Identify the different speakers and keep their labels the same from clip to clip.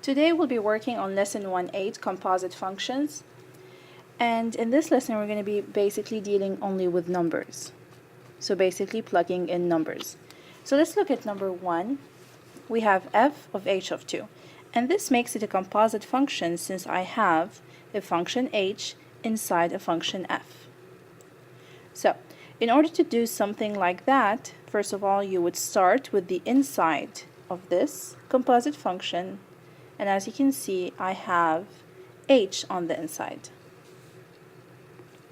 Speaker 1: Today we'll be working on lesson 1.8, composite functions, and in this lesson we're going to be basically dealing only with numbers. So basically plugging in numbers. So let's look at number 1. We have f of h of 2, and this makes it a composite function since I have a function h inside a function f. So in order to do something like that, first of all you would start with the inside of this composite function, and as you can see I have h on the inside.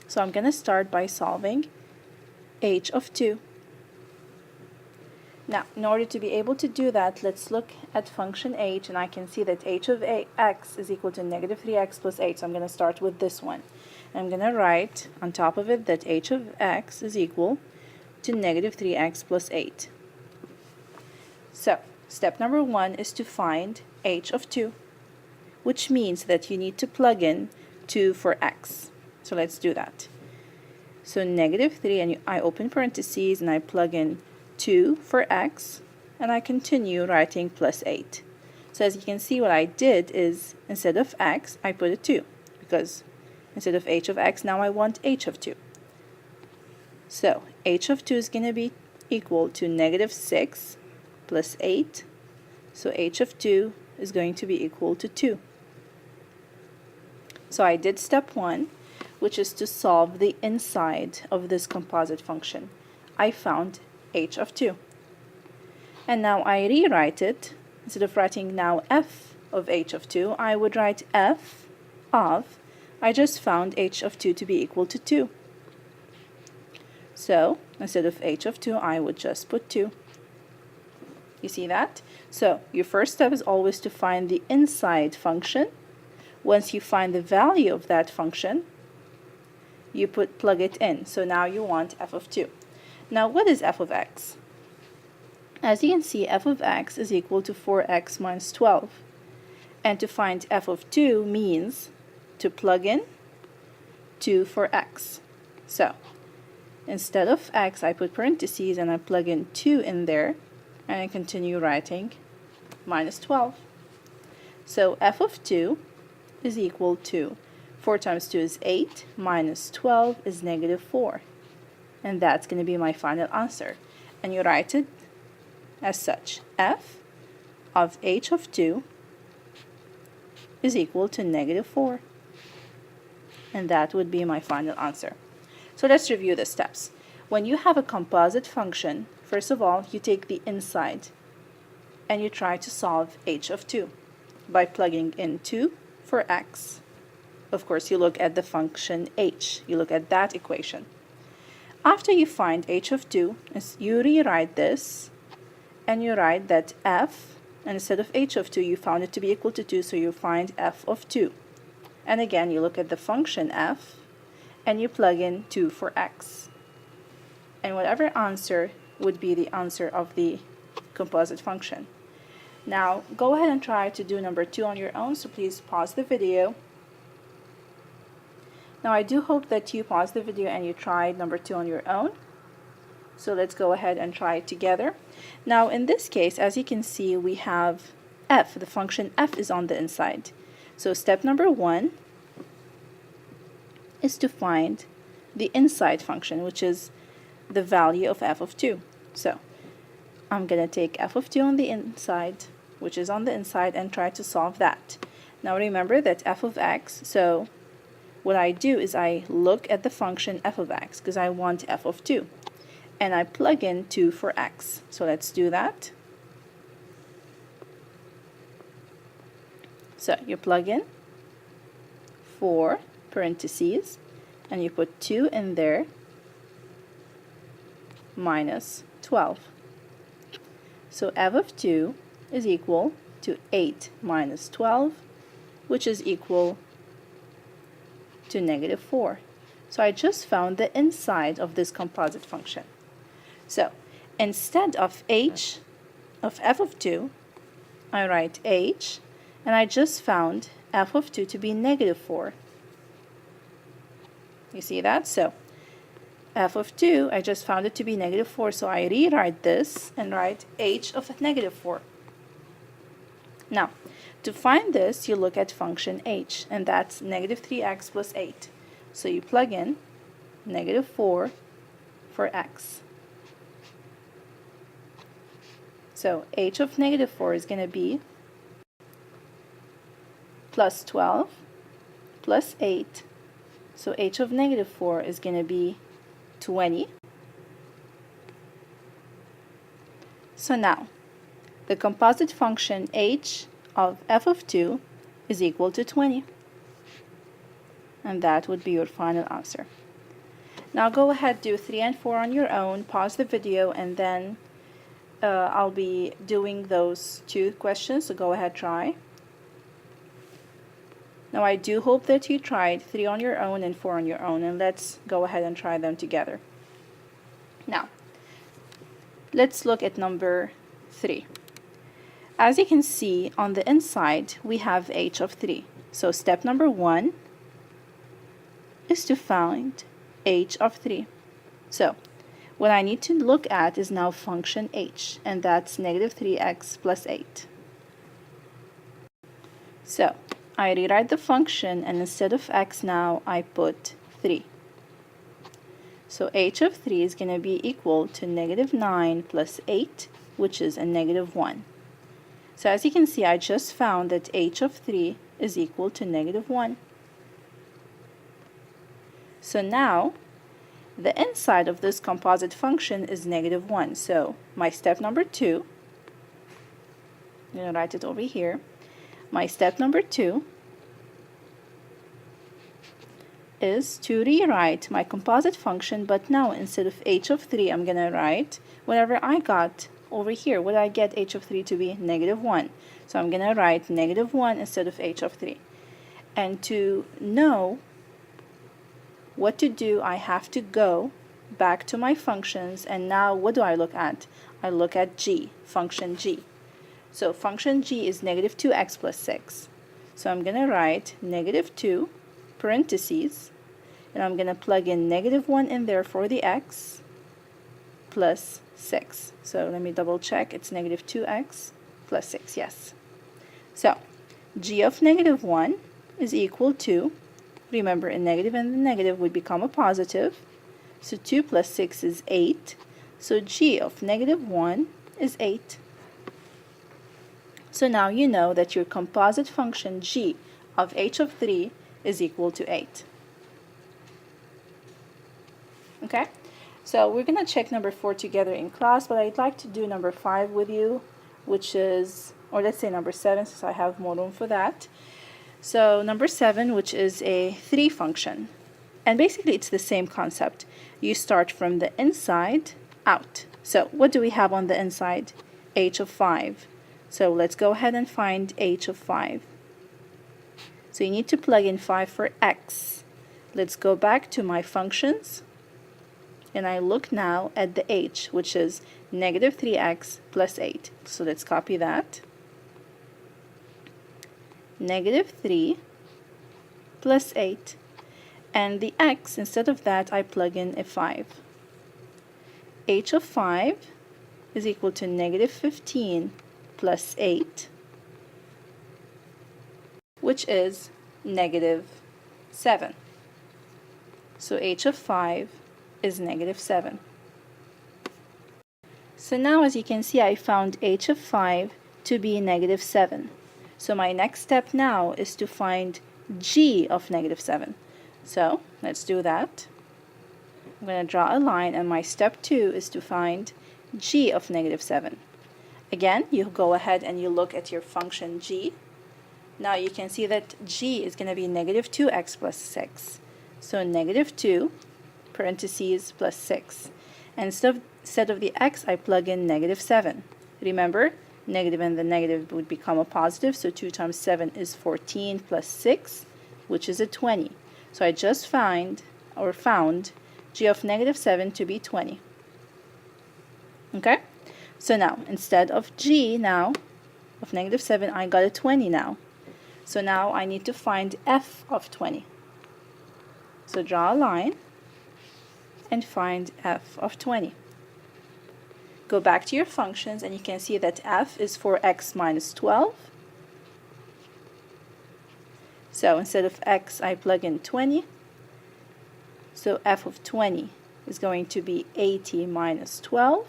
Speaker 1: So I'm going to start by solving h of 2. Now, in order to be able to do that, let's look at function h, and I can see that h of x is equal to negative 3x plus 8. So I'm going to start with this one. I'm going to write on top of it that h of x is equal to negative 3x plus 8. So, step number 1 is to find h of 2, which means that you need to plug in 2 for x. So let's do that. So negative 3, and I open parentheses and I plug in 2 for x, and I continue writing plus 8. So as you can see, what I did is instead of x I put a 2, because instead of h of x now I want h of 2. So h of 2 is going to be equal to negative 6 plus 8. So h of 2 is going to be equal to 2. So I did step 1, which is to solve the inside of this composite function. I found h of 2. And now I rewrite it. Instead of writing now f of h of 2, I would write f of, I just found h of 2 to be equal to 2. So instead of h of 2, I would just put 2. You see that? So your first step is always to find the inside function. Once you find the value of that function, you plug it in. So now you want f of 2. Now what is f of x? As you can see, f of x is equal to 4x minus 12. And to find f of 2 means to plug in 2 for x. So instead of x, I put parentheses and I plug in 2 in there, and I continue writing minus 12. So f of 2 is equal to 4 times 2 is 8, minus 12 is negative 4. And that's going to be my final answer. And you write it as such. F of h of 2 is equal to negative 4. And that would be my final answer. So let's review the steps. When you have a composite function, first of all, you take the inside and you try to solve h of 2 by plugging in 2 for x. Of course, you look at the function h. You look at that equation. After you find h of 2, you rewrite this and you write that f, and instead of h of 2, you found it to be equal to 2, so you find f of 2. And again, you look at the function f and you plug in 2 for x. And whatever answer would be the answer of the composite function. Now, go ahead and try to do number 2 on your own, so please pause the video. Now, I do hope that you pause the video and you tried number 2 on your own. So let's go ahead and try it together. Now, in this case, as you can see, we have f. The function f is on the inside. So step number 1 is to find the inside function, which is the value of f of 2. So I'm going to take f of 2 on the inside, which is on the inside, and try to solve that. Now remember that f of x, so what I do is I look at the function f of x because I want f of 2. And I plug in 2 for x. So let's do that. So you plug in 4 parentheses and you put 2 in there, minus 12. So f of 2 is equal to 8 minus 12, which is equal to negative 4. So I just found the inside of this composite function. So instead of h of f of 2, I write h, and I just found f of 2 to be negative 4. You see that? So f of 2, I just found it to be negative 4, so I rewrite this and write h of negative 4. Now, to find this, you look at function h, and that's negative 3x plus 8. So you plug in negative 4 for x. So h of negative 4 is going to be plus 12 plus 8. So h of negative 4 is going to be 20. So now, the composite function h of f of 2 is equal to 20. And that would be your final answer. Now go ahead, do 3 and 4 on your own, pause the video, and then I'll be doing those 2 questions, so go ahead, try. Now I do hope that you tried 3 on your own and 4 on your own, and let's go ahead and try them together. Now, let's look at number 3. As you can see, on the inside, we have h of 3. So step number 1 is to find h of 3. So what I need to look at is now function h, and that's negative 3x plus 8. So I rewrite the function, and instead of x now, I put 3. So h of 3 is going to be equal to negative 9 plus 8, which is a negative 1. So as you can see, I just found that h of 3 is equal to negative 1. So now, the inside of this composite function is negative 1. So my step number 2, I'm going to write it over here. My step number 2 is to rewrite my composite function, but now instead of h of 3, I'm going to write whatever I got over here. What I get h of 3 to be? Negative 1. So I'm going to write negative 1 instead of h of 3. And to know what to do, I have to go back to my functions, and now what do I look at? I look at g, function g. So function g is negative 2x plus 6. So I'm going to write negative 2 parentheses, and I'm going to plug in negative 1 in there for the x plus 6. So let me double check. It's negative 2x plus 6, yes. So g of negative 1 is equal to, remember, a negative and the negative would become a positive. So 2 plus 6 is 8. So g of negative 1 is 8. So now you know that your composite function g of h of 3 is equal to 8. Okay? So we're going to check number 4 together in class, but I'd like to do number 5 with you, which is, or let's say number 7, since I have more room for that. So number 7, which is a 3 function. And basically it's the same concept. You start from the inside out. So what do we have on the inside? H of 5. So let's go ahead and find h of 5. So you need to plug in 5 for x. Let's go back to my functions, and I look now at the h, which is negative 3x plus 8. So let's copy that. Negative 3 plus 8. And the x, instead of that, I plug in a 5. h of 5 is equal to negative 15 plus 8, which is negative 7. So h of 5 is negative 7. So now, as you can see, I found h of 5 to be negative 7. So my next step now is to find g of negative 7. So let's do that. I'm going to draw a line, and my step 2 is to find g of negative 7. Again, you go ahead and you look at your function g. Now you can see that g is going to be negative 2x plus 6. So negative 2 parentheses plus 6. And instead of the x, I plug in negative 7. Remember, negative and the negative would become a positive, so 2 times 7 is 14 plus 6, which is a 20. So I just found g of negative 7 to be 20. Okay? So now, instead of g now of negative 7, I got a 20 now. So now I need to find f of 20. So draw a line and find f of 20. Go back to your functions, and you can see that f is for x minus 12 So instead of x, I plug in 20. So f of 20 is going to be 80 minus 12,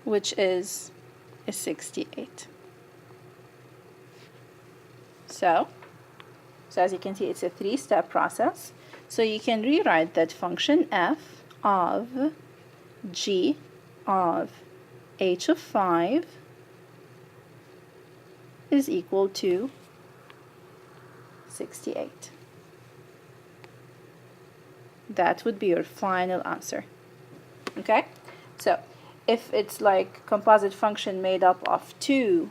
Speaker 1: which is a 68. So as you can see, it's a three-step process. So you can rewrite that function f of g of h of 5 is equal to 68. That would be your final answer. Okay? So if it's like composite function made up of two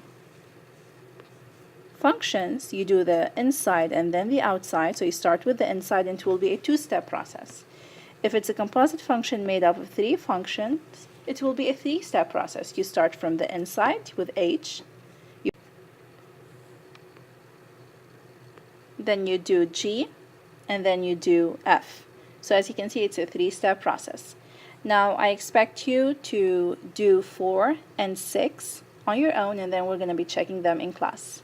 Speaker 1: functions, you do the inside and then the outside. So you start with the inside and it will be a two-step process. If it's a composite function made up of three functions, it will be a three-step process. You start from the inside with h, then you do g, and then you do f. So as you can see, it's a three-step process. Now I expect you to do 4 and 6 on your own, and then we're going to be checking them in class.